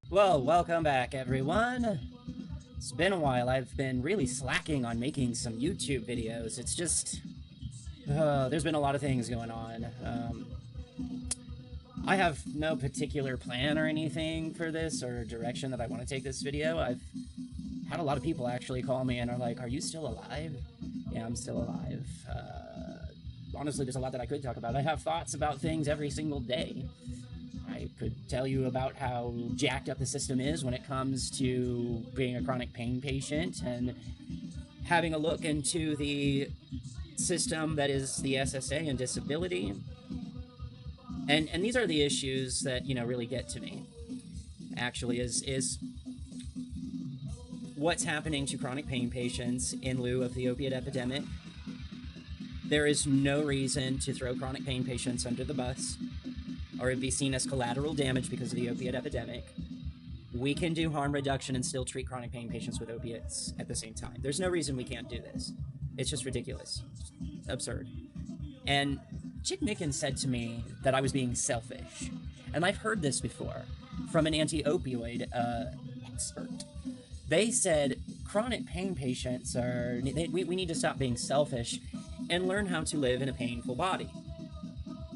Well, welcome back, everyone. It's been a while. I've been really slacking on making some YouTube videos. It's just... there's been a lot of things going on. I have no particular plan or anything for this or direction that I want to take this video. I've had a lot of people actually call me and are like, "Are you still alive?" Yeah, I'm still alive. Honestly, there's a lot that I could talk about. I have thoughts about things every single day. I could tell you about how jacked up the system is when it comes to being a chronic pain patient and having a look into the system that is the SSA and disability. And these are the issues that, really get to me, actually, is what's happening to chronic pain patients in lieu of the opiate epidemic. There is no reason to throw chronic pain patients under the bus or it'd be seen as collateral damage because of the opiate epidemic. We can do harm reduction and still treat chronic pain patients with opiates at the same time. There's no reason we can't do this. It's just ridiculous. It's absurd. And Chick Mickens said to me that I was being selfish. And I've heard this before from an anti-opioid expert. They said chronic pain patients we need to stop being selfish and learn how to live in a painful body.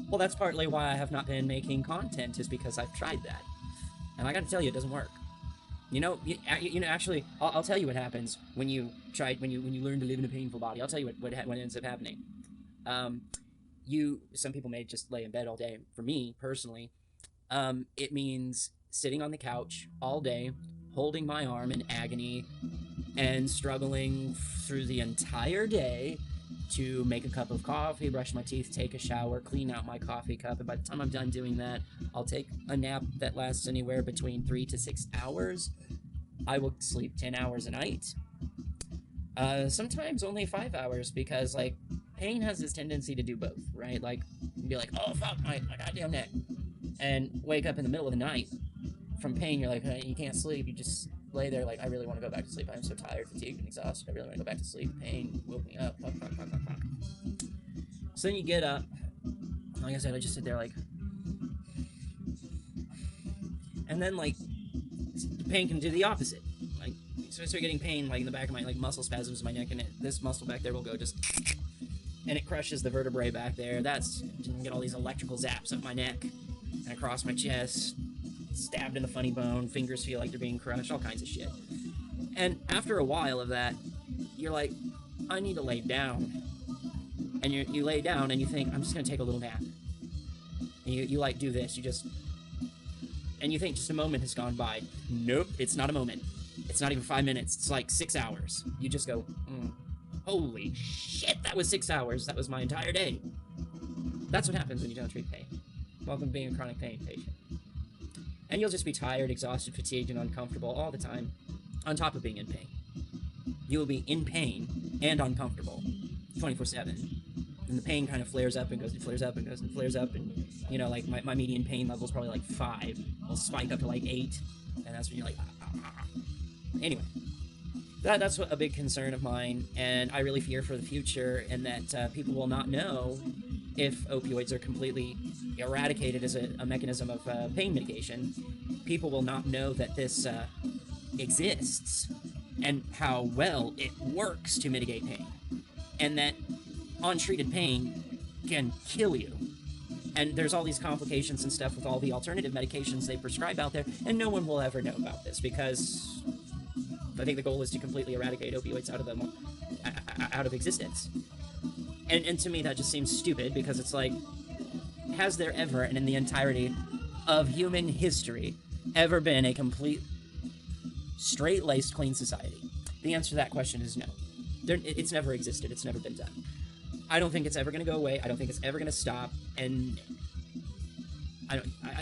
Well, that's partly why I have not been making content, is because I've tried that. And I gotta tell you, it doesn't work. Actually, I'll tell you what happens when you learn to live in a painful body. I'll tell you what ends up happening. Some people may just lay in bed all day. For me, personally, it means sitting on the couch all day, holding my arm in agony, and struggling through the entire day to make a cup of coffee, brush my teeth, take a shower, clean out my coffee cup, and by the time I'm done doing that, I'll take a nap that lasts anywhere between 3 to 6 hours. I will sleep 10 hours a night. Sometimes only 5 hours, because, pain has this tendency to do both, right? Be like, oh, fuck, my goddamn neck. And wake up in the middle of the night from pain, you're like, you can't sleep, you just lay there I really want to go back to sleep. I'm so tired, fatigued, and exhausted. I really want to go back to sleep. Pain woke me up. Fuck. So then you get up. Like I said, I just sit there and then the pain can do the opposite. So I start getting pain in the back of my muscle spasms in my neck, and this muscle back there will go just, and it crushes the vertebrae back there. You get all these electrical zaps up my neck and across my chest. Stabbed in the funny bone, fingers feel like they're being crushed, all kinds of shit. And after a while of that, you're like, I need to lay down. And you lay down and you think, I'm just going to take a little nap. And you do this, and you think just a moment has gone by. Nope, it's not a moment. It's not even 5 minutes, it's 6 hours. You just go, holy shit, that was 6 hours, that was my entire day. That's what happens when you don't treat pain. Welcome to being a chronic pain patient. And you'll just be tired, exhausted, fatigued, and uncomfortable all the time, on top of being in pain. You will be in pain and uncomfortable 24/7. And the pain kind of flares up and goes and flares up and goes and flares up, and, my median pain level is probably 5. It'll spike up to 8, and that's when you're like, ah. Anyway, that's a big concern of mine, and I really fear for the future, and that people will not know if opioids are completely eradicated as a mechanism of pain mitigation. People will not know that this exists and how well it works to mitigate pain, and that untreated pain can kill you. And there's all these complications and stuff with all the alternative medications they prescribe out there, and no one will ever know about this, because I think the goal is to completely eradicate opioids out of existence. And to me, that just seems stupid, because it's has there ever, and in the entirety of human history, ever been a complete, straight-laced, clean society? The answer to that question is no. It's never existed. It's never been done. I don't think it's ever going to go away. I don't think it's ever going to stop. And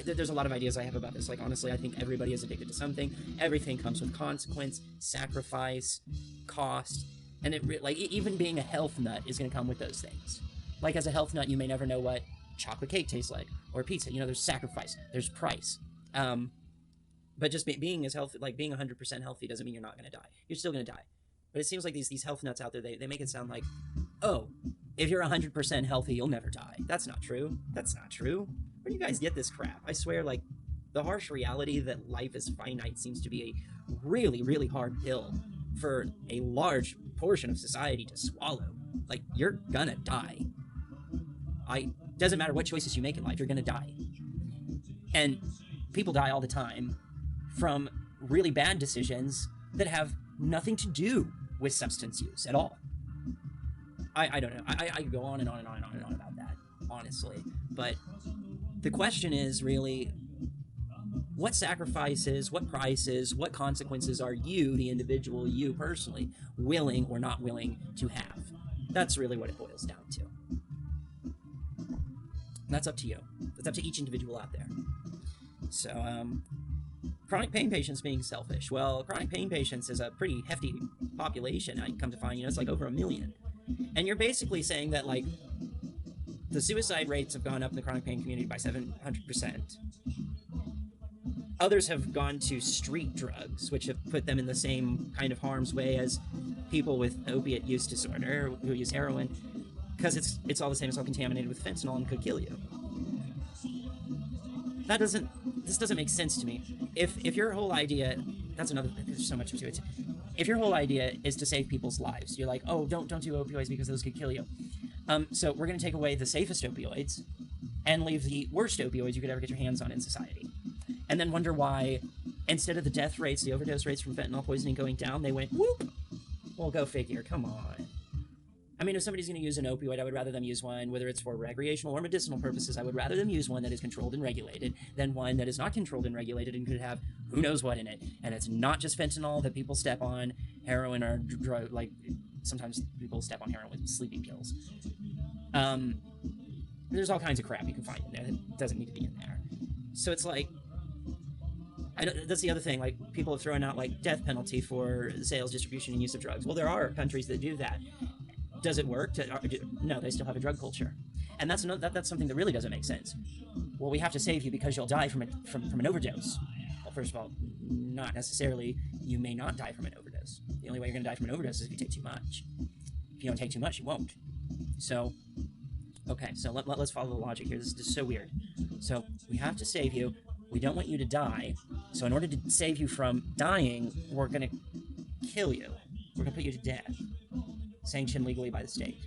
There's a lot of ideas I have about this. Like, honestly, I think everybody is addicted to something. Everything comes with consequence, sacrifice, cost, and even being a health nut is going to come with those things. Like, as a health nut, you may never know what chocolate cake tastes like, or pizza. You know, there's sacrifice, there's price. But just being as healthy, like being 100% healthy, doesn't mean you're not going to die. You're still going to die. But it seems like these health nuts out there, they make it sound like, oh, if you're 100% healthy, you'll never die. That's not true. That's not true. Where do you guys get this crap? I swear, like, the harsh reality that life is finite seems to be a really, really hard pill for a large portion of society to swallow. Like, you're gonna die. Doesn't matter what choices you make in life, you're gonna die. And people die all the time from really bad decisions that have nothing to do with substance use at all. I don't know. I could go on and on and on and on and on about that, honestly. But the question is really, what sacrifices, what prices, what consequences are you, the individual, you personally, willing or not willing to have? That's really what it boils down to. And that's up to you. That's up to each individual out there. So, chronic pain patients being selfish. Well, chronic pain patients is a pretty hefty population. I come to find, it's like over 1 million. And you're basically saying that, like, the suicide rates have gone up in the chronic pain community by 700%. Others have gone to street drugs, which have put them in the same kind of harm's way as people with opiate use disorder who use heroin, because it's all the same. It's all contaminated with fentanyl and could kill you. This doesn't make sense to me. If your whole idea, there's so much to it. If your whole idea is to save people's lives, you're like, oh, don't do opioids because those could kill you. So we're going to take away the safest opioids and leave the worst opioids you could ever get your hands on in society. And then wonder why, instead of the death rates, the overdose rates from fentanyl poisoning going down, they went, whoop! Well, go figure, come on. I mean, if somebody's going to use an opioid, I would rather them use one, whether it's for recreational or medicinal purposes, I would rather them use one that is controlled and regulated than one that is not controlled and regulated and could have who knows what in it. And it's not just fentanyl that people step on, heroin or drug, like, sometimes people step on heroin with sleeping pills. There's all kinds of crap you can find in there that doesn't need to be in there. So it's like, that's the other thing, like, people have thrown out, like, death penalty for sales, distribution, and use of drugs. Well, there are countries that do that. Does it work? No, they still have a drug culture. And that's something that really doesn't make sense. Well, we have to save you because you'll die from an overdose. Well, first of all, not necessarily. You may not die from an overdose. The only way you're going to die from an overdose is if you take too much. If you don't take too much, you won't. So, okay, so let's follow the logic here. This is so weird. So, we have to save you. We don't want you to die. So in order to save you from dying, we're going to kill you. We're going to put you to death. Sanctioned legally by the state.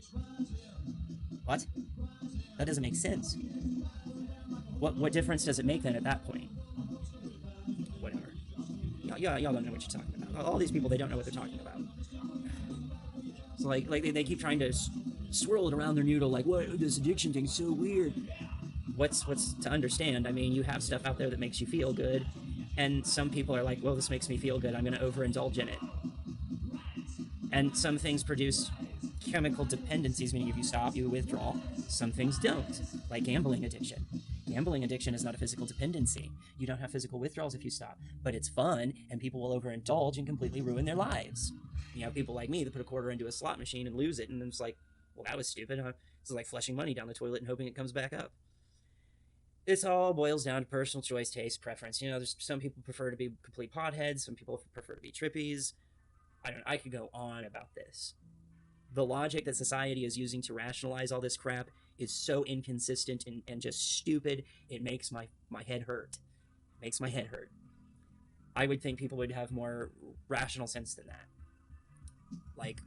What? That doesn't make sense. What difference does it make then at that point? Whatever. Y'all don't know what you're talking about. All these people, they don't know what they're talking about. So like they keep trying to swirl it around their noodle, like, what, this addiction thing's so weird. What's to understand? I mean, you have stuff out there that makes you feel good, and some people are like, well, this makes me feel good, I'm going to overindulge in it. And some things produce chemical dependencies, meaning if you stop, you withdraw. Some things don't, like gambling addiction. Gambling addiction is not a physical dependency. You don't have physical withdrawals if you stop, but it's fun, and people will overindulge and completely ruin their lives. You have people like me that put a quarter into a slot machine and lose it, and it's like, well, that was stupid, huh? It's like flushing money down the toilet and hoping it comes back up. This all boils down to personal choice, taste, preference. You know, there's some people prefer to be complete potheads, some people prefer to be trippies. I could go on about this. The logic that society is using to rationalize all this crap is so inconsistent and just stupid, it makes my head hurt. It makes my head hurt. I would think people would have more rational sense than that. Like,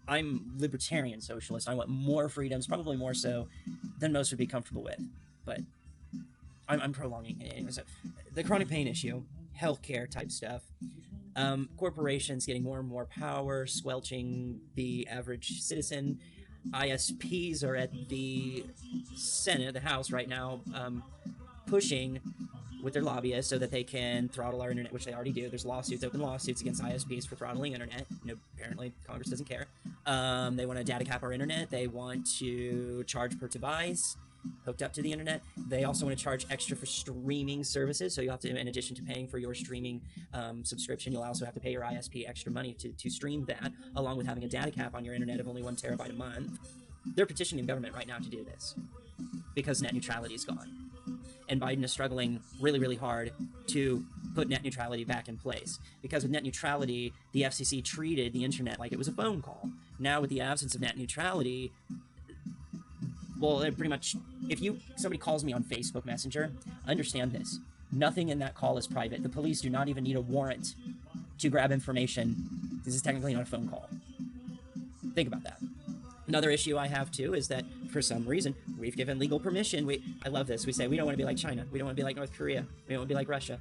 I'm Libertarian Socialist. I want more freedoms, probably more so than most would be comfortable with. But I'm prolonging it anyway. So, the chronic pain issue, healthcare type stuff, corporations getting more and more power, squelching the average citizen. ISPs are at the Senate, the House right now, pushing with their lobbyists so that they can throttle our internet, which they already do. There's lawsuits, open lawsuits against ISPs for throttling internet. No, apparently Congress doesn't care. They want to data cap our internet. They want to charge per device. hooked up to the internet. They also want to charge extra for streaming services. So you have to, in addition to paying for your streaming subscription, you'll also have to pay your ISP extra money to stream that, along with having a data cap on your internet of only 1 terabyte a month. They're petitioning the government right now to do this because net neutrality is gone. And Biden is struggling really, really hard to put net neutrality back in place. Because with net neutrality, the FCC treated the internet like it was a phone call. Now, with the absence of net neutrality, well, pretty much, if somebody calls me on Facebook Messenger, understand this. Nothing in that call is private. The police do not even need a warrant to grab information. This is technically not a phone call. Think about that. Another issue I have, too, is that for some reason, we've given legal permission. I love this. We say we don't want to be like China. We don't want to be like North Korea. We don't want to be like Russia.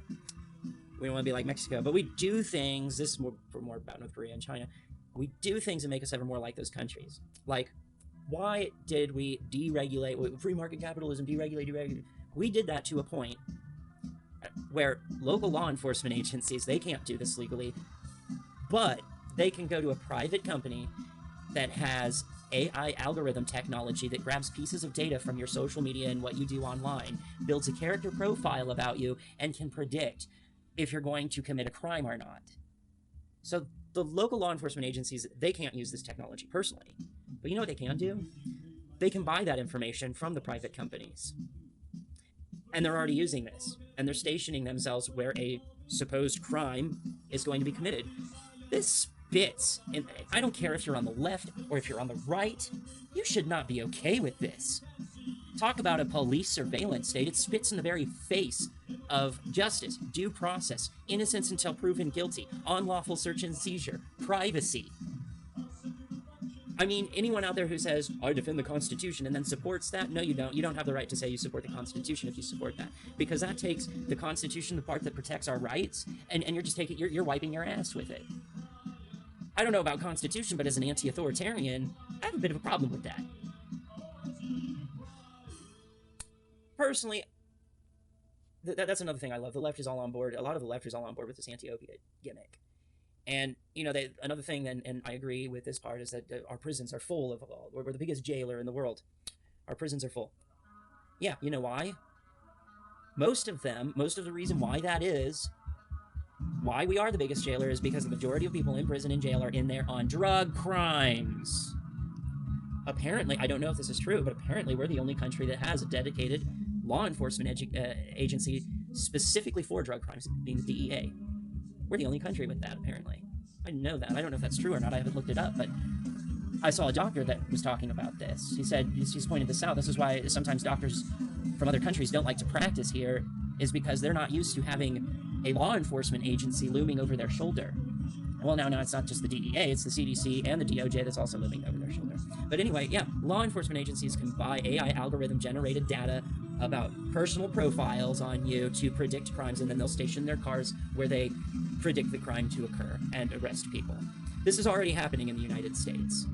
We don't want to be like Mexico. But we do things, this is more about North Korea and China. We do things that make us ever more like those countries. Like, why did we deregulate, free market capitalism, deregulate? We did that to a point where local law enforcement agencies, they can't do this legally, but they can go to a private company that has AI algorithm technology that grabs pieces of data from your social media and what you do online, builds a character profile about you, and can predict if you're going to commit a crime or not. So the local law enforcement agencies, they can't use this technology personally. But you know what they can do? They can buy that information from the private companies. And they're already using this. And they're stationing themselves where a supposed crime is going to be committed. This spits. And I don't care if you're on the left or if you're on the right. You should not be okay with this. Talk about a police surveillance state. It spits in the very face of justice, due process, innocence until proven guilty, unlawful search and seizure, privacy. I mean, anyone out there who says, I defend the Constitution and then supports that, no, you don't. You don't have the right to say you support the Constitution if you support that. Because that takes the Constitution, the part that protects our rights, and you're just taking, you're wiping your ass with it. I don't know about Constitution, but as an anti-authoritarian, I have a bit of a problem with that. Personally, that's another thing I love. The left is all on board. A lot of the left is all on board with this anti-opiate gimmick. And, you know, another thing, and I agree with this part, is that our prisons are full of, we're the biggest jailer in the world. Our prisons are full. Yeah, you know why? Most of the reason why that is, why we are the biggest jailer, is because the majority of people in prison and jail are in there on drug crimes. Apparently, I don't know if this is true, but apparently we're the only country that has a dedicated law enforcement agency specifically for drug crimes, being the DEA. We're the only country with that, apparently. I didn't know that. I don't know if that's true or not. I haven't looked it up, but I saw a doctor that was talking about this. He said, he's pointed this out. This is why sometimes doctors from other countries don't like to practice here, is because they're not used to having a law enforcement agency looming over their shoulder. Well, now it's not just the DEA, it's the CDC and the DOJ that's also looming over their shoulder. But anyway, yeah, law enforcement agencies can buy AI algorithm-generated data about personal profiles on you to predict crimes, and then they'll station their cars where they predict the crime to occur and arrest people. This is already happening in the United States.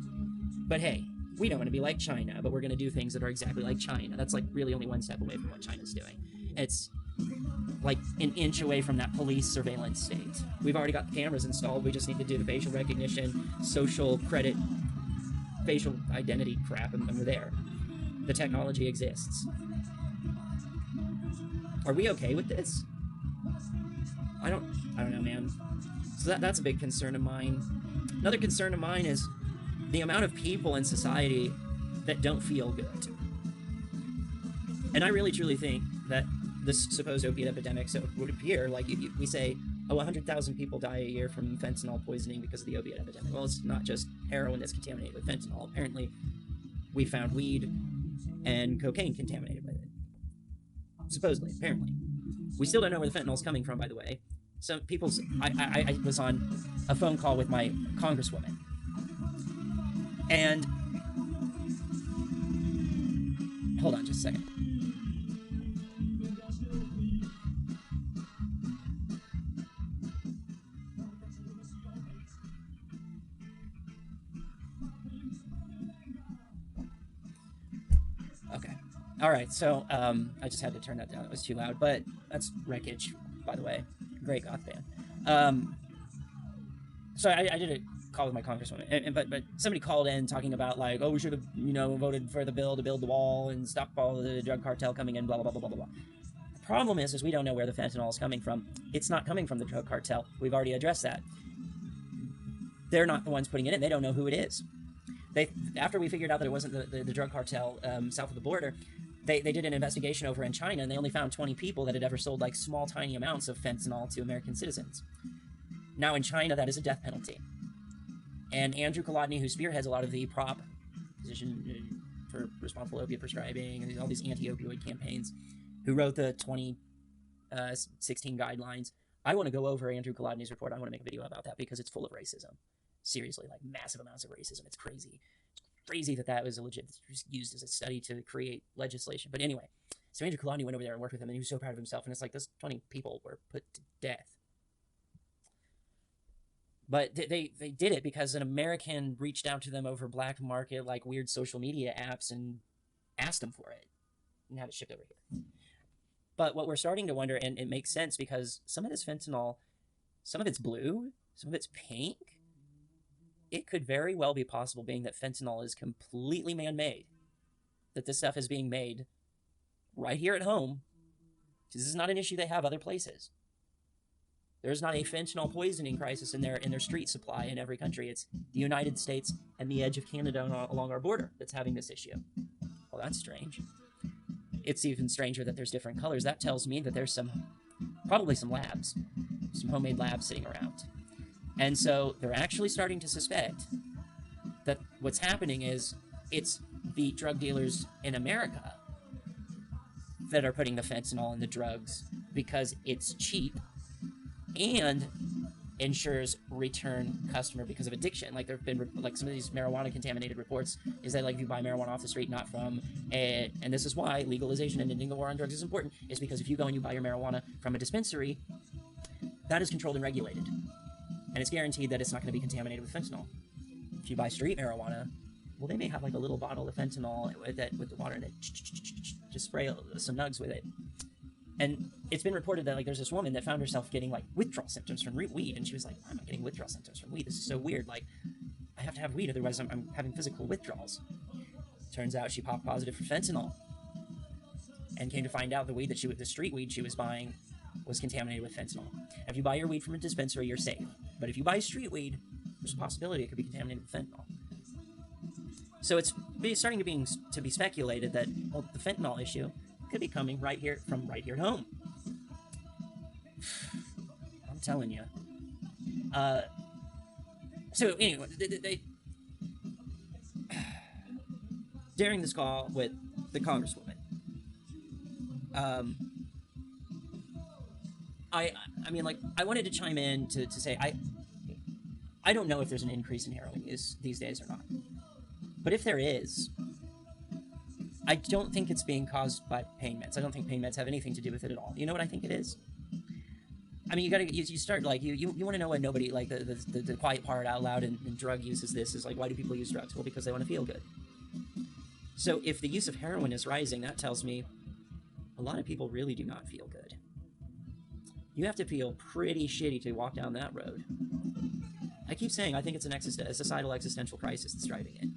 But hey, we don't want to be like China, but we're going to do things that are exactly like China. That's like really only one step away from what China's doing. It's like an inch away from that police surveillance state. We've already got the cameras installed. We just need to do the facial recognition, social credit, facial identity crap, and we're there. The technology exists. Are we okay with this? I don't know, man. So that's a big concern of mine. Another concern of mine is the amount of people in society that don't feel good. And I really truly think that this supposed opiate epidemic would appear like we say, 100,000 people die a year from fentanyl poisoning because of the opiate epidemic. Well, it's not just heroin that's contaminated with fentanyl. Apparently, we found weed and cocaine contaminated with it. Supposedly, apparently. We still don't know where the fentanyl's coming from, by the way. Some people's... I was on a phone call with my congresswoman. And... Hold on just a second. All right, so I just had to turn that down. It was too loud, but that's Wreckage, by the way. Great goth band. So I did call with my congresswoman, but somebody called in talking about like, oh, we should have, you know, voted for the bill to build the wall and stop all the drug cartel coming in, blah blah blah blah blah blah. The problem is we don't know where the fentanyl is coming from. It's not coming from the drug cartel. We've already addressed that. They're not the ones putting it in. They don't know who it is. After we figured out that it wasn't the drug cartel south of the border, they did an investigation over in China, and they only found 20 people that had ever sold like small, tiny amounts of fentanyl to American citizens. Now in China, that is a death penalty. And Andrew Kolodny, who spearheads a lot of the prop position for responsible opiate prescribing and all these anti-opioid campaigns, who wrote the 2016 guidelines. I want to go over Andrew Kolodny's report. I want to make a video about that because it's full of racism. Seriously, like massive amounts of racism. It's crazy. It's crazy that was a legit used as a study to create legislation. But anyway, so Andrew Kolodny went over there and worked with him, and he was so proud of himself. And it's like, those 20 people were put to death. But they did it because an American reached out to them over black market, like weird social media apps, and asked them for it and had it shipped over here. But what we're starting to wonder, and it makes sense because some of this fentanyl, some of it's blue, some of it's pink. It could very well be possible, being that fentanyl is completely man-made, that this stuff is being made right here at home. This is not an issue they have other places. There's not a fentanyl poisoning crisis in their street supply in every country. It's the United States and the edge of Canada along our border that's having this issue. Well, that's strange. It's even stranger that there's different colors. That tells me that there's probably some labs, some homemade labs sitting around. And so they're actually starting to suspect that what's happening is it's the drug dealers in America that are putting the fentanyl in the drugs because it's cheap and ensures return customer because of addiction. Like, there have been like some of these marijuana contaminated reports is that like if you buy marijuana off the street, not from and this is why legalization and ending the war on drugs is important, is because if you go and you buy your marijuana from a dispensary, that is controlled and regulated, and it's guaranteed that it's not going to be contaminated with fentanyl. If you buy street marijuana, well, they may have like a little bottle of fentanyl with the water and then just spray some nugs with it. And it's been reported that like there's this woman that found herself getting like withdrawal symptoms from weed, and she was like, "Why am I getting withdrawal symptoms from weed? This is so weird. Like, I have to have weed, otherwise I'm having physical withdrawals." Turns out she popped positive for fentanyl, and came to find out the street weed she was buying was contaminated with fentanyl. If you buy your weed from a dispensary, you're safe. But if you buy street weed, there's a possibility it could be contaminated with fentanyl. So it's starting to be speculated that, well, the fentanyl issue could be coming right here at home. I'm telling you. So anyway, they during this call with the congresswoman, I mean, like, I wanted to chime in to say I don't know if there's an increase in heroin use these days or not. But if there is, I don't think it's being caused by pain meds. I don't think pain meds have anything to do with it at all. You know what I think it is? I mean, you start, like, you want to know what nobody, like, the quiet part out loud in drug use is like, why do people use drugs? Well, because they want to feel good. So if the use of heroin is rising, that tells me a lot of people really do not feel good. You have to feel pretty shitty to walk down that road. I keep saying I think it's a societal existential crisis that's driving it.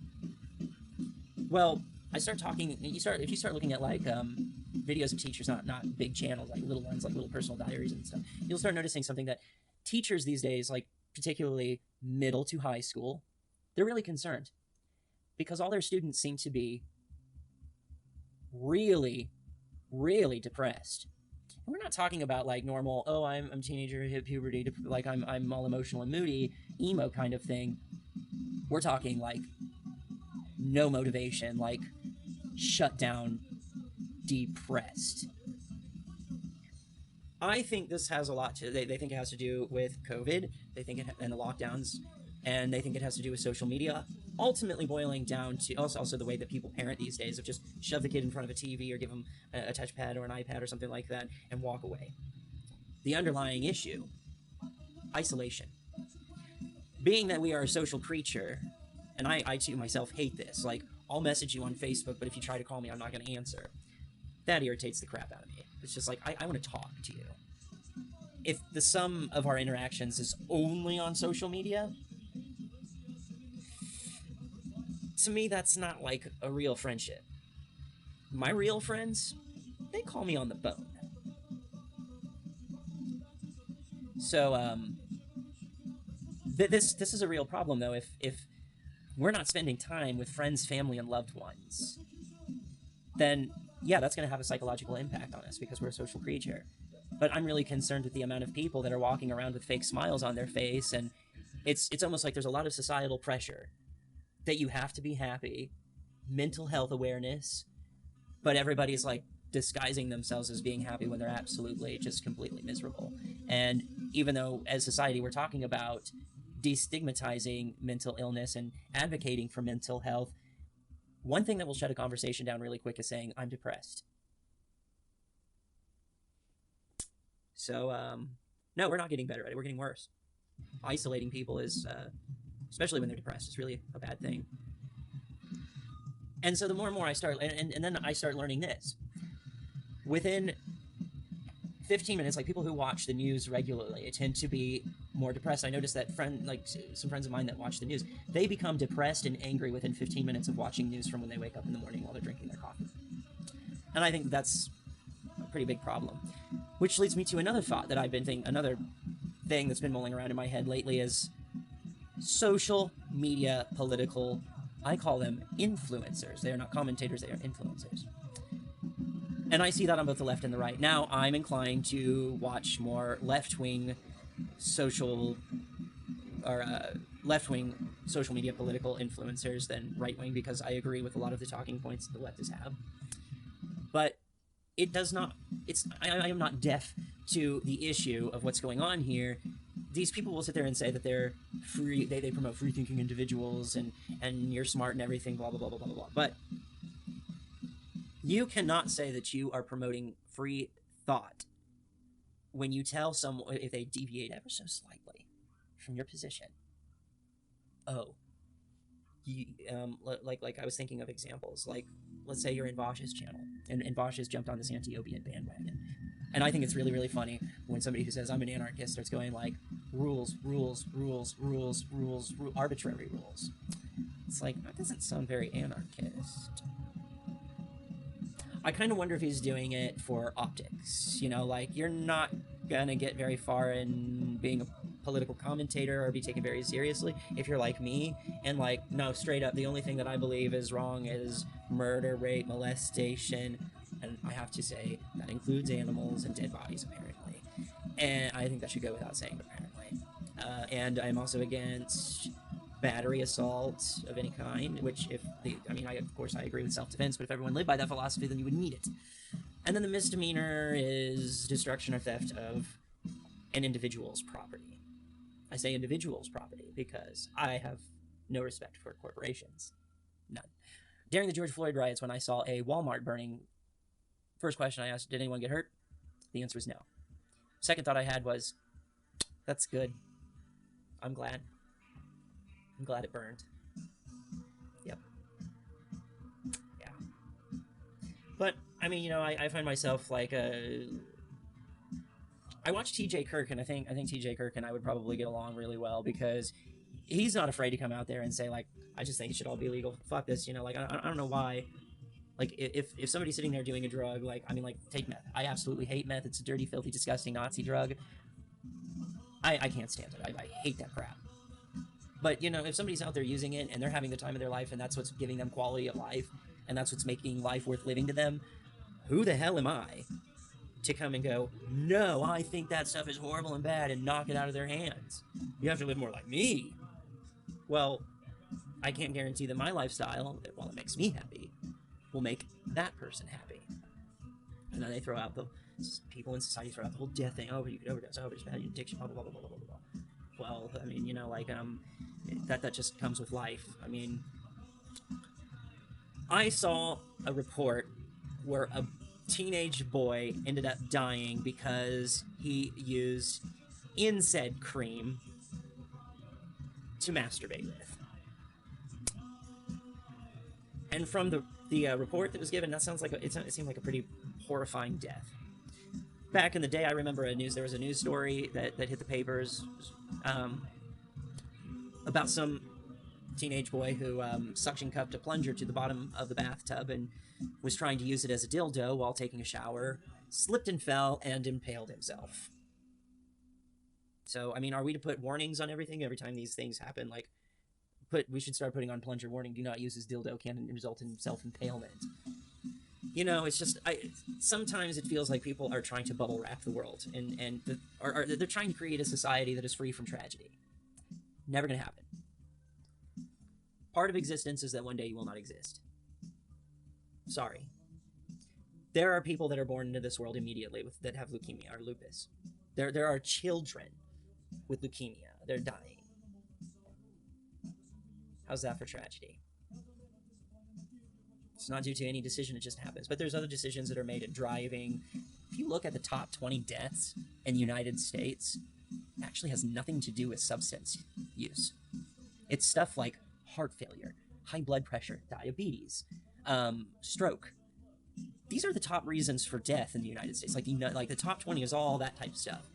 Well, if you start looking at like videos of teachers, not big channels, like little ones, like little personal diaries and stuff, you'll start noticing something, that teachers these days, like particularly middle to high school, they're really concerned because all their students seem to be really, really depressed. And we're not talking about like normal, oh, I'm a teenager, hit puberty, like I'm all emotional and moody, emo kind of thing. We're talking like no motivation, like shut down, depressed. I think this has a lot to, they think it has to do with COVID, they think and the lockdowns, and they think it has to do with social media, ultimately boiling down to also the way that people parent these days, of just shove the kid in front of a TV or give them a touchpad or an iPad or something like that and walk away. The underlying issue, isolation. Being that we are a social creature, and I too myself hate this, like, I'll message you on Facebook, but if you try to call me, I'm not going to answer. That irritates the crap out of me. It's just like, I want to talk to you. If the sum of our interactions is only on social media, to me, that's not like a real friendship. My real friends, they call me on the phone. So, this is a real problem, though. If we're not spending time with friends, family, and loved ones, then yeah, that's going to have a psychological impact on us because we're a social creature. But I'm really concerned with the amount of people that are walking around with fake smiles on their face, and it's almost like there's a lot of societal pressure that you have to be happy, mental health awareness, but everybody's like disguising themselves as being happy when they're absolutely just completely miserable. And even though as society we're talking about destigmatizing mental illness and advocating for mental health, one thing that will shut a conversation down really quick is saying, I'm depressed. So, no, we're not getting better at it. We're getting worse. Isolating people is, especially when they're depressed, is really a bad thing. And so the more and more I start, and then I start learning this. Within 15 minutes, like people who watch the news regularly tend to be more depressed. I noticed that some friends of mine that watch the news, they become depressed and angry within 15 minutes of watching news from when they wake up in the morning while they're drinking their coffee. And I think that's a pretty big problem. Which leads me to another thought that I've been thinking, another thing that's been mulling around in my head lately is social media political, I call them influencers. They are not commentators, they are influencers. And I see that on both the left and the right. Now, I'm inclined to watch more left-wing social media political influencers than right-wing because I agree with a lot of the talking points that the leftists have. But it does not, I am not deaf to the issue of what's going on here. These people will sit there and say that they're free, they promote free-thinking individuals and you're smart and everything, blah, blah, blah, blah, blah, blah. But you cannot say that you are promoting free thought when you tell someone, if they deviate ever so slightly from your position, like I was thinking of examples, like let's say you're in Bosch's channel, and Bosch has jumped on this anti-opiate bandwagon. And I think it's really, really funny when somebody who says, I'm an anarchist, starts going like, rules, arbitrary rules. It's like, that doesn't sound very anarchist. I kind of wonder if he's doing it for optics. You know, like, you're not gonna get very far in being a political commentator or be taken very seriously if you're like me and like, no, straight up, the only thing that I believe is wrong is murder, rape, molestation, and I have to say that includes animals and dead bodies, apparently. And I think that should go without saying, apparently. And I'm also against battery assault of any kind, which of course I agree with self-defense, but if everyone lived by that philosophy, then you would need it. And then the misdemeanor is destruction or theft of an individual's property. I say individual's property because I have no respect for corporations. None. During the George Floyd riots, when I saw a Walmart burning, first question I asked, did anyone get hurt? The answer was no. Second thought I had was, that's good. I'm glad it burned. Yep. Yeah. But, I mean, you know, I find myself like I watch TJ Kirk, and I think TJ Kirk and I would probably get along really well because he's not afraid to come out there and say, like, I just think it should all be legal. Fuck this, you know, like, I don't know why. Like, if somebody's sitting there doing a drug, like, I mean, like, take meth. I absolutely hate meth. It's a dirty, filthy, disgusting Nazi drug. I can't stand it. I hate that crap. But, you know, if somebody's out there using it and they're having the time of their life and that's what's giving them quality of life and that's what's making life worth living to them, who the hell am I to come and go, no, I think that stuff is horrible and bad, and knock it out of their hands? You have to live more like me. Well, I can't guarantee that my lifestyle, while it makes me happy, will make that person happy. And then they throw out the people in society throw out the whole death thing. Oh, but you could overdose. Oh, but it's bad addiction. Blah blah blah blah blah blah. Well, I mean, you know, like that just comes with life. I mean, I saw a report where a teenage boy ended up dying because he used NSAID cream to masturbate with. And from the report that was given, that sounds like it seemed like a pretty horrifying death. Back in the day, I remember there was a news story that hit the papers about some teenage boy who suction cupped a plunger to the bottom of the bathtub and was trying to use it as a dildo while taking a shower, slipped and fell, and impaled himself. So, I mean, are we to put warnings on everything every time these things happen? Like, we should start putting on plunger warning, do not use this dildo, can result in self-impalement. You know, it's just, sometimes it feels like people are trying to bubble wrap the world, and they're trying to create a society that is free from tragedy. Never gonna happen. Part of existence is that one day you will not exist. Sorry. There are people that are born into this world immediately that have leukemia or lupus. There are children with leukemia. They're dying. How's that for tragedy? It's not due to any decision, it just happens. But there's other decisions that are made at driving. If you look at the top 20 deaths in the United States, it actually has nothing to do with substance use. It's stuff like heart failure, high blood pressure, diabetes, stroke. These are the top reasons for death in the United States. Like the top 20 is all that type of stuff.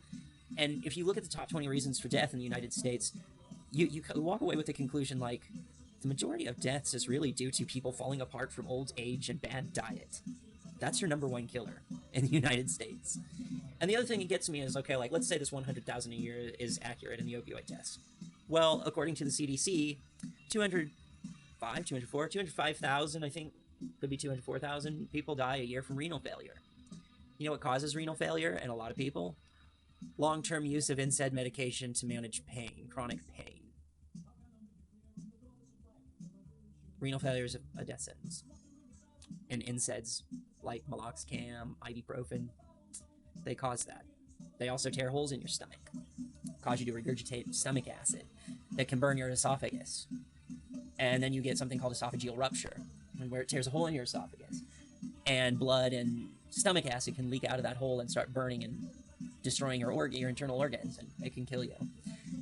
And if you look at the top 20 reasons for death in the United States, you walk away with the conclusion like the majority of deaths is really due to people falling apart from old age and bad diet. That's your number one killer in the United States. And the other thing that gets me is, okay, like let's say this 100,000 a year is accurate in the opioid deaths. Well, according to the CDC, 205,000, I think, could be 204,000 people die a year from renal failure. You know what causes renal failure in a lot of people? Long-term use of NSAID medication to manage pain, chronic pain. Renal failure is a death sentence. And NSAIDs like meloxicam, ibuprofen, they cause that. They also tear holes in your stomach, cause you to regurgitate stomach acid that can burn your esophagus. And then you get something called esophageal rupture, where it tears a hole in your esophagus. And blood and stomach acid can leak out of that hole and start burning and destroying your internal organs, and it can kill you.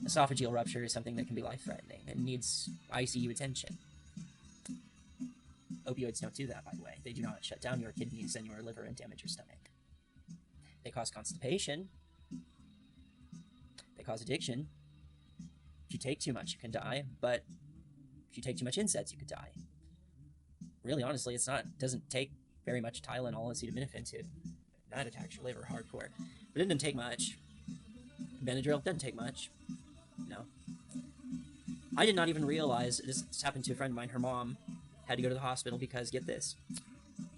Esophageal rupture is something that can be life-threatening and needs ICU attention. Opioids don't do that, by the way. They do not shut down your kidneys and your liver and damage your stomach. They cause constipation. They cause addiction. If you take too much, you can die, but if you take too much NSAIDs, you could die. Really, honestly, doesn't take very much Tylenol and acetaminophen to that attacks your liver hardcore. But it doesn't take much. Benadryl doesn't take much. No. I did not even realize, this happened to a friend of mine, her mom had to go to the hospital because, get this,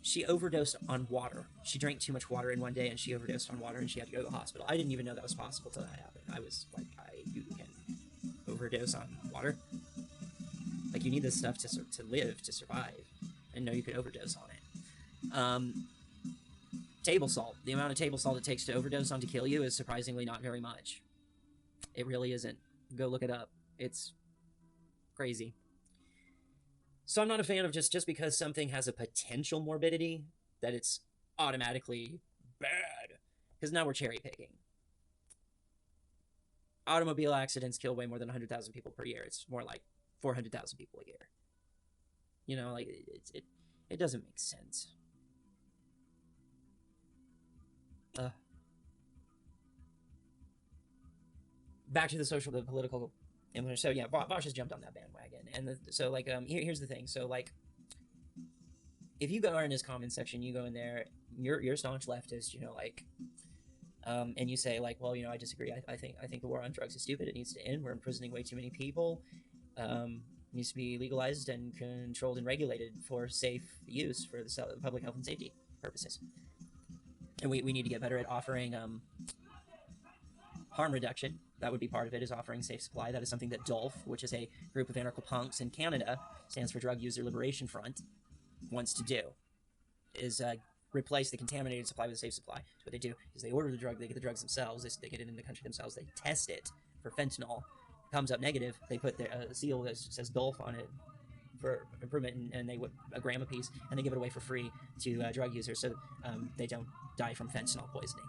she overdosed on water. She drank too much water in one day and she overdosed on water and she had to go to the hospital. I didn't even know that was possible till that happened. I was like, you can overdose on water? Like, you need this stuff to live, to survive. I didn't know you could overdose on it. Table salt. The amount of table salt it takes to overdose on to kill you is surprisingly not very much. It really isn't. Go look it up. It's crazy. So I'm not a fan of just because something has a potential morbidity, that it's automatically bad. Because now we're cherry picking. Automobile accidents kill way more than 100,000 people per year. It's more like 400,000 people a year. You know, like, it doesn't make sense. Back to the political influence. So yeah, Bosch has jumped on that bandwagon, and here's the thing. So like, if you go in his comment section, you go in there, you're a staunch leftist, you know, like, and you say like, well, you know, I disagree. I think the war on drugs is stupid. It needs to end. We're imprisoning way too many people. It needs to be legalized and controlled and regulated for safe use for the public health and safety purposes. And we need to get better at offering harm reduction. That would be part of it, is offering safe supply. That is something that DULF, which is a group of anarcho-punks in Canada, stands for Drug User Liberation Front, wants to do, is replace the contaminated supply with a safe supply. So what they do is they order the drug, they get the drugs themselves, they get it in the country themselves, they test it for fentanyl, comes up negative, they put their seal that says DULF on it for improvement, and they would a gram a piece, and they give it away for free to drug users, so they don't die from fentanyl poisoning.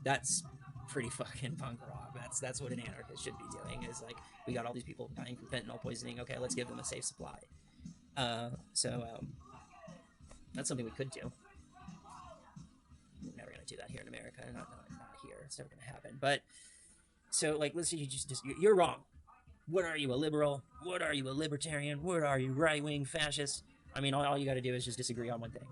That's pretty fucking punk rock. That's what an anarchist should be doing, is like, we got all these people dying from fentanyl poisoning, okay, let's give them a safe supply. That's something we could do. We're never going to do that here in America, not here, it's never going to happen. But, so like, let's say you're wrong. What are you, a liberal? What are you, a libertarian? What are you, right-wing fascist? I mean, all you got to do is just disagree on one thing.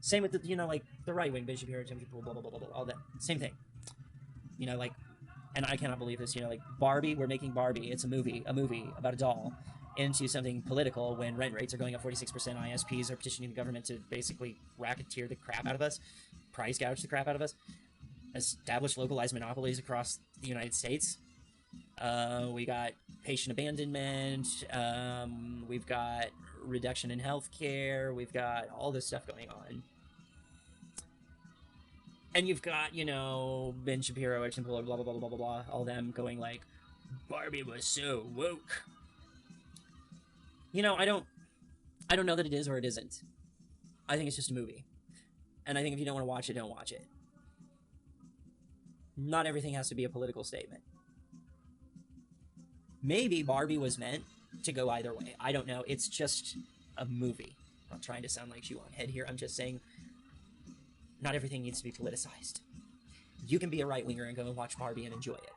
Same with the, you know, like the right-wing, Bishop Hero, blah, blah, blah, blah, blah, all that. Same thing. You know, like, and I cannot believe this, you know, like Barbie, we're making Barbie, it's a movie about a doll, into something political when rent rates are going up 46%, ISPs are petitioning the government to basically racketeer the crap out of us, price gouge the crap out of us, establish localized monopolies across the United States. We got patient abandonment, we've got reduction in healthcare, we've got all this stuff going on. And you've got, you know, Ben Shapiro, blah, blah, blah, blah, blah, blah, blah, all them going like, Barbie was so woke. You know, I don't know that it is or it isn't. I think it's just a movie. And I think if you don't want to watch it, don't watch it. Not everything has to be a political statement. Maybe Barbie was meant to go either way. I don't know. It's just a movie. I'm not trying to sound like you on head here. I'm just saying not everything needs to be politicized. You can be a right-winger and go and watch Barbie and enjoy it.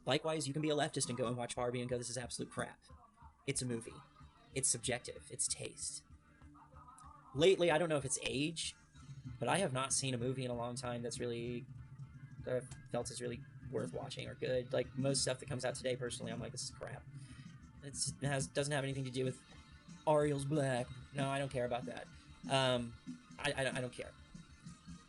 Likewise, you can be a leftist and go and watch Barbie and go, this is absolute crap. It's a movie. It's subjective. It's taste. Lately, I don't know if it's age, but I have not seen a movie in a long time that's really, that I've felt is really worth watching or good. Like, most stuff that comes out today, personally, I'm like, this is crap. It doesn't have anything to do with Ariel's black. No, I don't care about that. I don't care.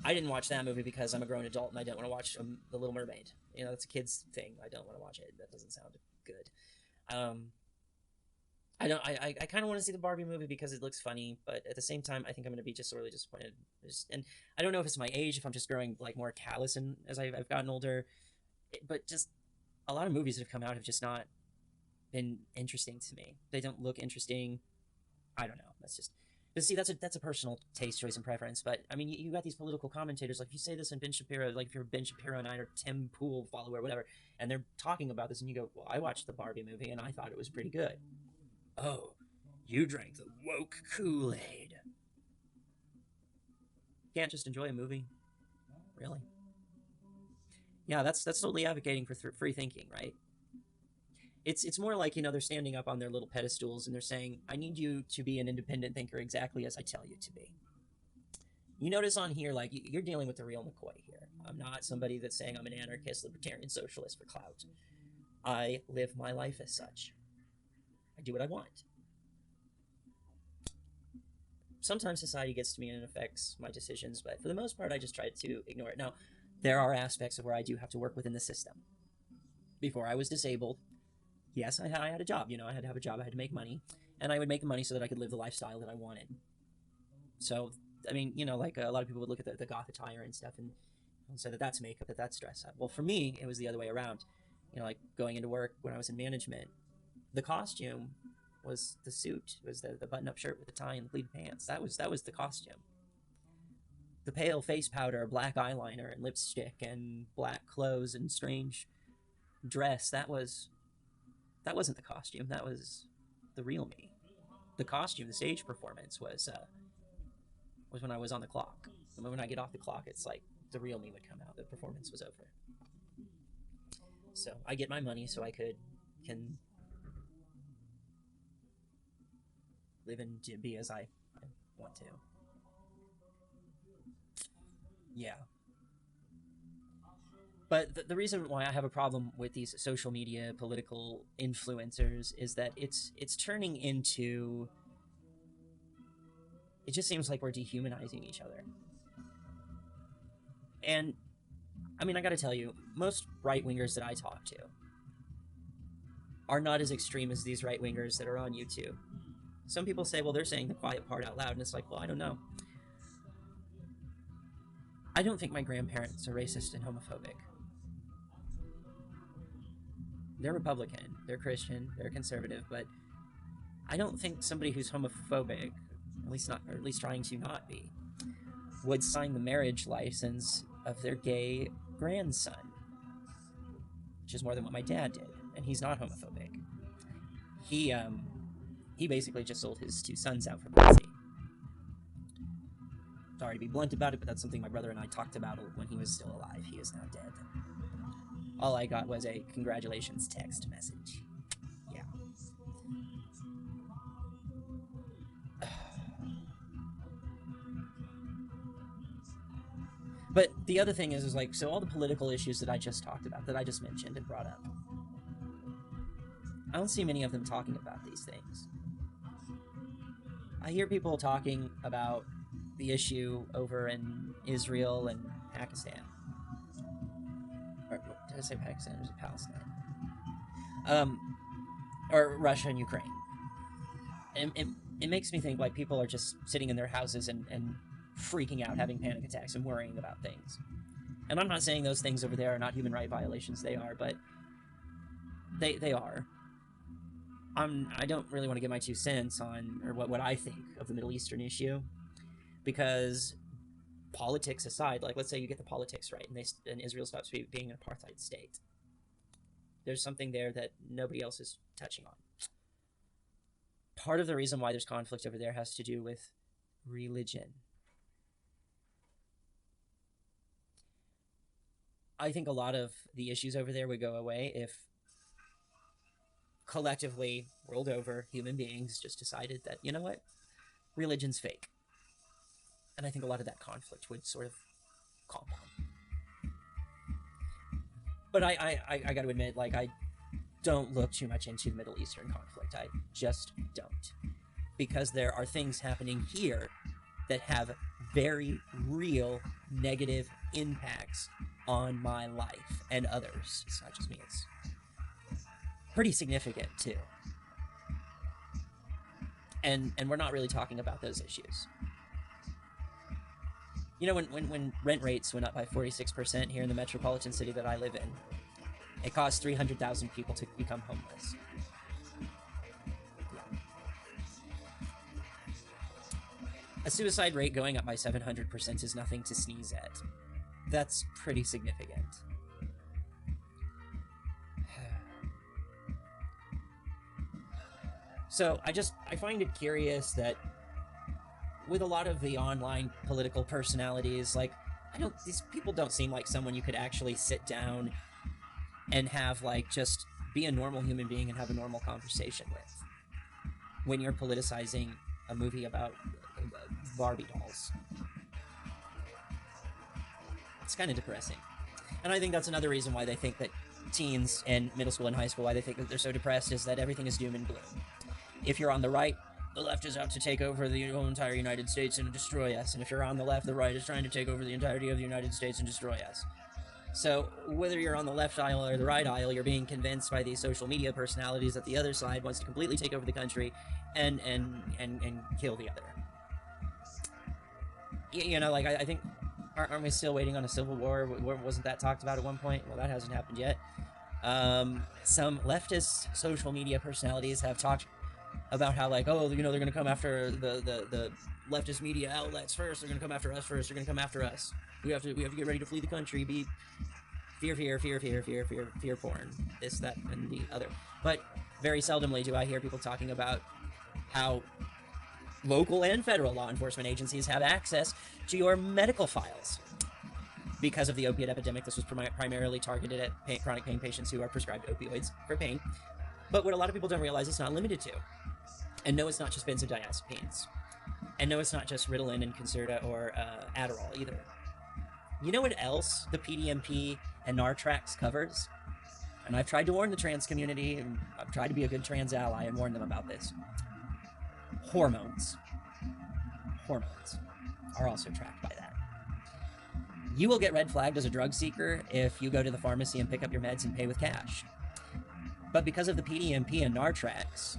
I didn't watch that movie because I'm a grown adult and I don't want to watch The Little Mermaid. You know, that's a kid's thing. I don't want to watch it. That doesn't sound good. I kind of want to see the Barbie movie because it looks funny, but at the same time, I think I'm going to be just sorely disappointed. And I don't know if it's my age, if I'm just growing like more callous and as I've gotten older, but just a lot of movies that have come out have just not been interesting to me. They don't look interesting. I don't know. But see, that's a personal taste, choice, and preference. But I mean, you got these political commentators, like if you say this in Ben Shapiro, like if you're a Ben Shapiro and I or Tim Pool follower or whatever, and they're talking about this, and you go, well, I watched the Barbie movie and I thought it was pretty good. Oh, you drank the woke Kool-Aid. Can't just enjoy a movie? Really? Yeah, that's totally advocating for free thinking, right? It's more like, you know, they're standing up on their little pedestals and they're saying, I need you to be an independent thinker exactly as I tell you to be. You notice on here, like, you're dealing with the real McCoy here. I'm not somebody that's saying I'm an anarchist, libertarian, socialist for clout. I live my life as such. I do what I want. Sometimes society gets to me and it affects my decisions, but for the most part, I just try to ignore it. Now, there are aspects of where I do have to work within the system. Before I was disabled, yes, I had a job. You know, I had to have a job. I had to make money. And I would make the money so that I could live the lifestyle that I wanted. So, I mean, you know, like a lot of people would look at the goth attire and stuff and say that that's makeup, that that's dress up. Well, for me, it was the other way around. You know, like going into work when I was in management, the costume was the suit, was the button-up shirt with the tie and the pleated pants. That was the costume. The pale face powder, black eyeliner and lipstick and black clothes and strange dress, that wasn't the costume. That was the real me. The costume, the stage performance was when I was on the clock. And when I get off the clock, it's like the real me would come out. The performance was over. So I get my money so I can live and be as I want to. Yeah. But the reason why I have a problem with these social media political influencers is that it's turning into, it just seems like we're dehumanizing each other. And I mean, I gotta tell you, most right-wingers that I talk to are not as extreme as these right-wingers that are on YouTube. Some people say, well, they're saying the quiet part out loud, and it's like, well, I don't know. I don't think my grandparents are racist and homophobic. They're Republican, they're Christian, they're conservative, but I don't think somebody who's homophobic, at least trying to not be, would sign the marriage license of their gay grandson, which is more than what my dad did, and he's not homophobic. He basically just sold his 2 sons out for pussy. Sorry to be blunt about it, but that's something my brother and I talked about when he was still alive. He is now dead. All I got was a congratulations text message. But the other thing is like, so all the political issues that I just talked about, that I just mentioned and brought up, I don't see many of them talking about these things. I hear people talking about the issue over in Israel and Pakistan. Or, did I say Pakistan? Or was it Palestine? Or Russia and Ukraine. And it makes me think like people are just sitting in their houses and freaking out, having panic attacks and worrying about things. And I'm not saying those things over there are not human right violations. They are, but they are. I don't really want to give my 2 cents on, or what I think of the Middle Eastern issue, because politics aside, like let's say you get the politics right and Israel stops being an apartheid state. There's something there that nobody else is touching on. Part of the reason why there's conflict over there has to do with religion. I think a lot of the issues over there would go away if collectively, world over, human beings just decided that, you know what, religion's fake. And I think a lot of that conflict would sort of calm down. But I got to admit, like, I don't look too much into the Middle Eastern conflict. I just don't. Because there are things happening here that have very real negative impacts on my life and others. It's not just me, it's pretty significant too. And we're not really talking about those issues. You know, when rent rates went up by 46% here in the metropolitan city that I live in, it caused 300,000 people to become homeless. Yeah. A suicide rate going up by 700% is nothing to sneeze at. That's pretty significant. So I find it curious that with a lot of the online political personalities, like, these people don't seem like someone you could actually sit down and have, like, just be a normal human being and have a normal conversation with when you're politicizing a movie about Barbie dolls. It's kind of depressing. And I think that's another reason why they think that teens in middle school and high school, why they think that they're so depressed, is that everything is doom and gloom. If you're on the right, the left is out to take over the entire United States and destroy us. And if you're on the left, the right is trying to take over the entirety of the United States and destroy us. So whether you're on the left aisle or the right aisle, you're being convinced by these social media personalities that the other side wants to completely take over the country and kill the other. You know, like, I think, aren't we still waiting on a civil war? Wasn't that talked about at one point? Well, that hasn't happened yet. Some leftist social media personalities have talked about how, like, oh, you know, they're going to come after the leftist media outlets first. They're going to come after us first. They're going to come after us. We have to get ready to flee the country. Be fear porn. This, that, and the other. But very seldomly do I hear people talking about how local and federal law enforcement agencies have access to your medical files. Because of the opiate epidemic, this was primarily targeted at chronic pain patients who are prescribed opioids for pain. But what a lot of people don't realize, it's not limited to. And no, it's not just benzodiazepines. And no, it's not just Ritalin and Concerta or Adderall either. You know what else the PDMP and Nartrax covers? And I've tried to warn the trans community, and I've tried to be a good trans ally and warn them about this. Hormones. Hormones are also tracked by that. You will get red flagged as a drug seeker if you go to the pharmacy and pick up your meds and pay with cash. But because of the PDMP and Nartrax,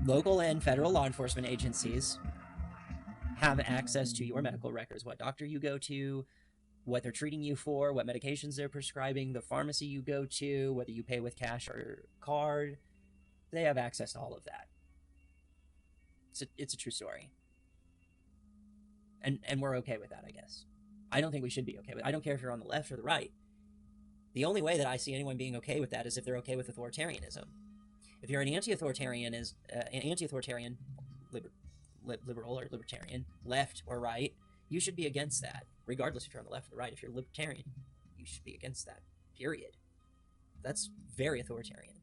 local and federal law enforcement agencies have access to your medical records, what doctor you go to, what they're treating you for, what medications they're prescribing, the pharmacy you go to, whether you pay with cash or card. They have access to all of that. It's a true story. And we're okay with that, I guess. I don't think we should be okay with it. I don't care if you're on the left or the right. The only way that I see anyone being okay with that is if they're okay with authoritarianism. If you're an anti-authoritarian, liberal or libertarian, left or right, you should be against that, regardless if you're on the left or the right. If you're libertarian, you should be against that, period. That's very authoritarian.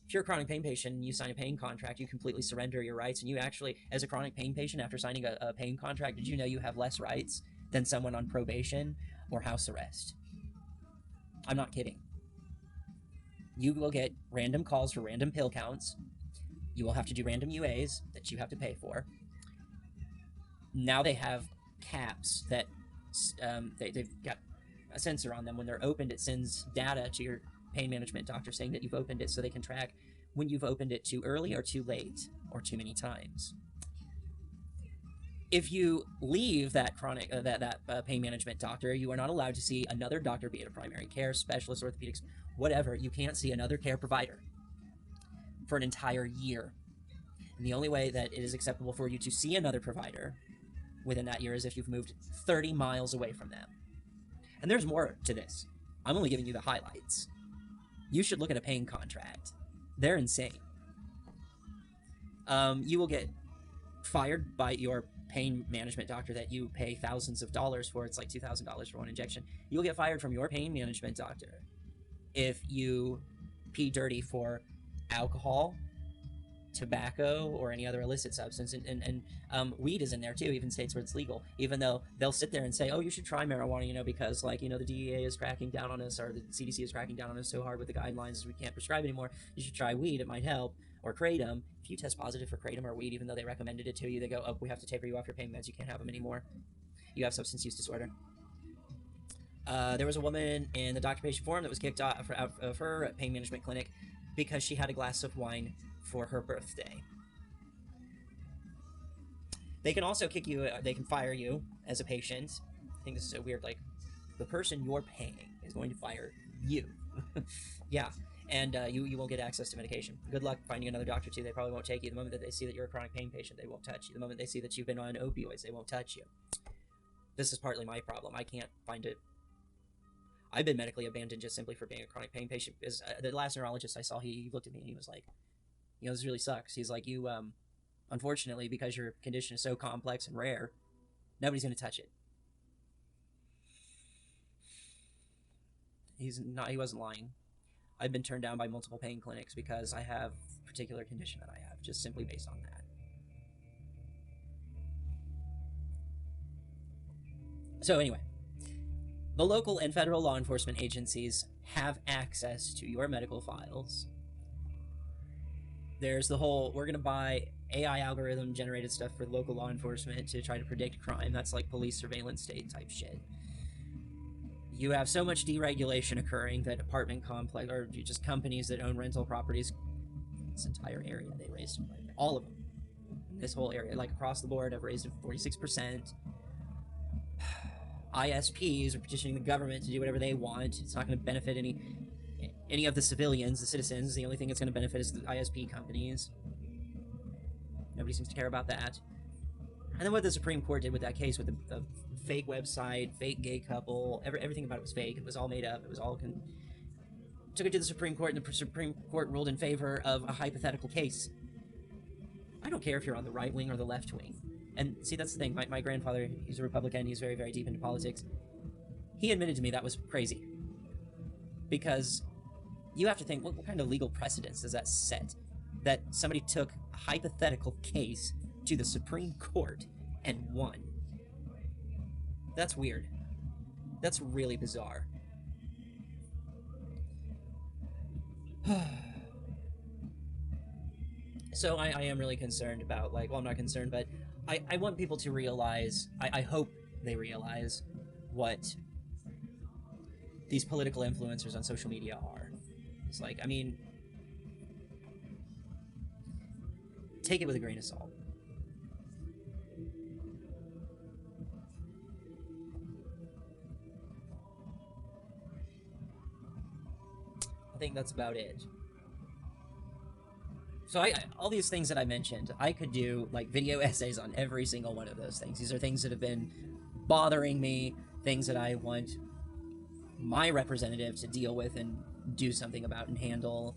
If you're a chronic pain patient and you sign a pain contract, you completely surrender your rights, and you actually, as a chronic pain patient, after signing a pain contract, did you know you have less rights than someone on probation or house arrest. I'm not kidding. You will get random calls for random pill counts. You will have to do random UAs that you have to pay for. Now they have caps that they've got a sensor on them. When they're opened, it sends data to your pain management doctor saying that you've opened it, so they can track when you've opened it too early or too late or too many times. If you leave that chronic pain management doctor, you are not allowed to see another doctor, be it a primary care specialist, orthopedics, whatever. You can't see another care provider for an entire year. And the only way that it is acceptable for you to see another provider within that year is if you've moved 30 miles away from them. And there's more to this. I'm only giving you the highlights. You should look at a pain contract. They're insane. You will get fired by your pain management doctor that you pay thousands of dollars for. It's like $2,000 for one injection. You'll get fired from your pain management doctor if you pee dirty for alcohol, tobacco, or any other illicit substance. And weed is in there too, even states where it's legal, even though they'll sit there and say, oh, you should try marijuana, because like, the DEA is cracking down on us, or the CDC is cracking down on us so hard with the guidelines we can't prescribe anymore. You should try weed, it might help. Or kratom. If you test positive for kratom or weed, even though they recommended it to you, they go, oh, we have to taper you off your pain meds, you can't have them anymore. You have substance use disorder. There was a woman in the doctor-patient forum that was kicked out of her pain management clinic because she had a glass of wine for her birthday. They can also kick you, they can fire you as a patient. I think this is so weird, like, the person you're paying is going to fire you. Yeah. And you won't get access to medication. Good luck finding another doctor, too. They probably won't take you. The moment that they see that you're a chronic pain patient, they won't touch you. The moment they see that you've been on opioids, they won't touch you. This is partly my problem. I can't find it. I've been medically abandoned just simply for being a chronic pain patient. Because the last neurologist I saw, he looked at me and he was like, this really sucks. He's like, you, unfortunately, because your condition is so complex and rare, nobody's going to touch it. He wasn't lying. I've been turned down by multiple pain clinics because I have a particular condition that I have, just simply based on that. So anyway, the local and federal law enforcement agencies have access to your medical files. There's the whole, we're going to buy AI algorithm generated stuff for local law enforcement to try to predict crime. That's like police surveillance state type shit. You have so much deregulation occurring that apartment complex, or just companies that own rental properties, this entire area, they raised all of them. This whole area, like across the board, have raised it 46%. ISPs are petitioning the government to do whatever they want. It's not going to benefit any of the civilians, the citizens. The only thing it's going to benefit is the ISP companies. Nobody seems to care about that. And then what the Supreme Court did with that case, with the fake website, fake gay couple, everything about it was fake. It was all made up. It was all took it to the Supreme Court, and the Supreme Court ruled in favor of a hypothetical case. I don't care if you're on the right wing or the left wing. And see, that's the thing. My grandfather, he's a Republican. He's very, very deep into politics. He admitted to me that was crazy. Because you have to think, what kind of legal precedence does that set? That somebody took a hypothetical case to the Supreme Court and won. That's weird. That's really bizarre. So I am really concerned about, like, well, I'm not concerned, but I want people to realize, I hope they realize what these political influencers on social media are. It's like, I mean, take it with a grain of salt. I think that's about it. So all these things that I mentioned, I could do like video essays on every single one of those things. These are things that have been bothering me, things that I want my representative to deal with and do something about and handle.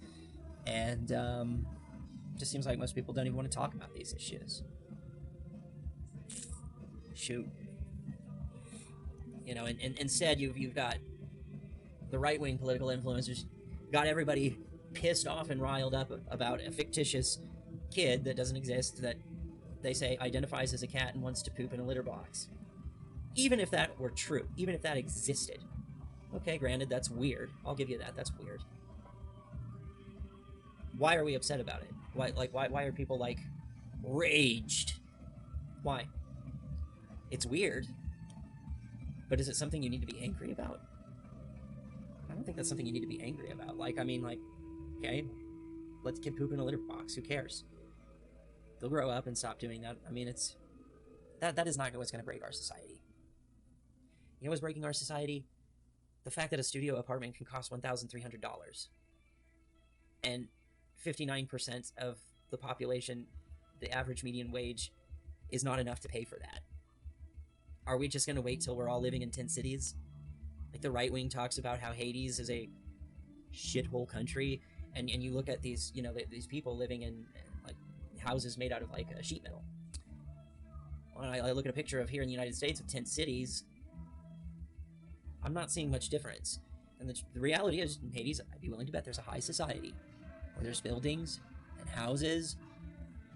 And it just seems like most people don't even want to talk about these issues. Shoot. You know, and instead you've got the right-wing political influencers, got everybody pissed off and riled up about a fictitious kid that doesn't exist, that they say identifies as a cat and wants to poop in a litter box. Even if that were true, even if that existed. Okay, granted, that's weird. I'll give you that. That's weird. Why are we upset about it? Why are people, like, raged? Why? It's weird. But is it something you need to be angry about? I don't think that's something you need to be angry about. Like, I mean, like, okay, let the kid poop in a litter box. Who cares? They'll grow up and stop doing that. I mean, it's... That is not what's going to break our society. You know what's breaking our society? The fact that a studio apartment can cost $1,300. And 59% of the population, the average median wage, is not enough to pay for that. Are we just going to wait till we're all living in tent cities? Like, the right wing talks about how Hades is a shithole country, and you look at these, you know, these people living in, like, houses made out of, like, sheet metal. When I look at a picture of here in the United States of tent cities, I'm not seeing much difference. And the reality is, in Hades, I'd be willing to bet there's a high society where there's buildings and houses,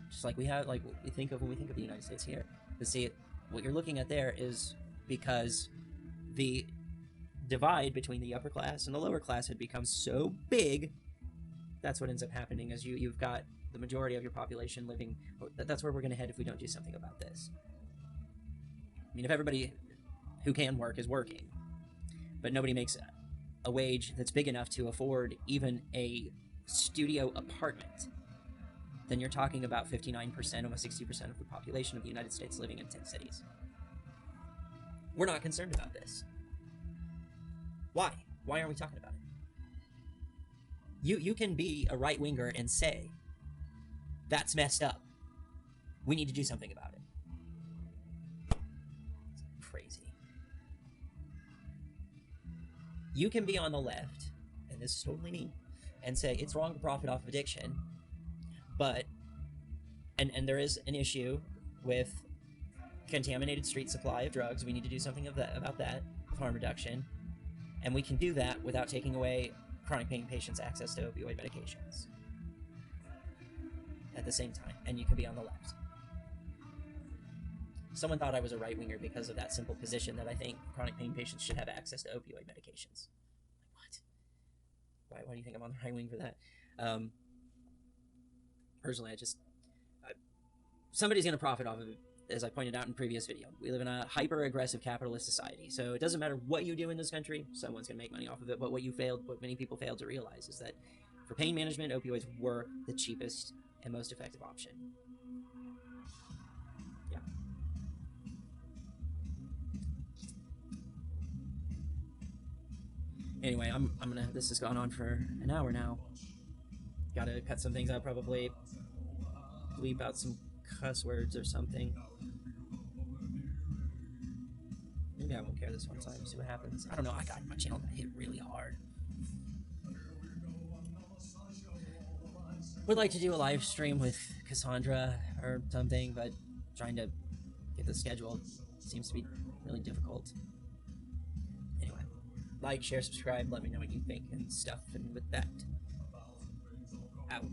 just like we have, like what we think of when we think of the United States here. But see, what you're looking at there is because the divide between the upper class and the lower class had become so big. That's what ends up happening, is you've got the majority of your population living. That's where we're going to head if we don't do something about this. I mean, if everybody who can work is working, but nobody makes a wage that's big enough to afford even a studio apartment, then you're talking about 59%, almost 60% of the population of the United States living in tent cities. We're not concerned about this. Why? Why aren't we talking about it? You can be a right-winger and say, that's messed up. We need to do something about it. It's crazy. You can be on the left, and this is totally me, and say it's wrong to profit off of addiction, but, and there is an issue with contaminated street supply of drugs. We need to do something about that, with harm reduction, and we can do that without taking away chronic pain patients' access to opioid medications at the same time, and you can be on the left. Someone thought I was a right-winger because of that simple position that I think chronic pain patients should have access to opioid medications. Like, what? Why do you think I'm on the right wing for that? Personally, somebody's going to profit off of it, as I pointed out in a previous video. We live in a hyper-aggressive capitalist society, so it doesn't matter what you do in this country, someone's going to make money off of it. But what many people failed to realize is that for pain management, opioids were the cheapest and most effective option. Yeah. Anyway, this has gone on for an hour now. Gotta cut some things out, probably bleep out some cuss words or something. Maybe I won't care this one time, see what happens. I don't know, my channel got hit really hard. Would like to do a live stream with Cassandra or something, but trying to get the schedule seems to be really difficult. Anyway, like, share, subscribe, let me know what you think and stuff, and with that, out.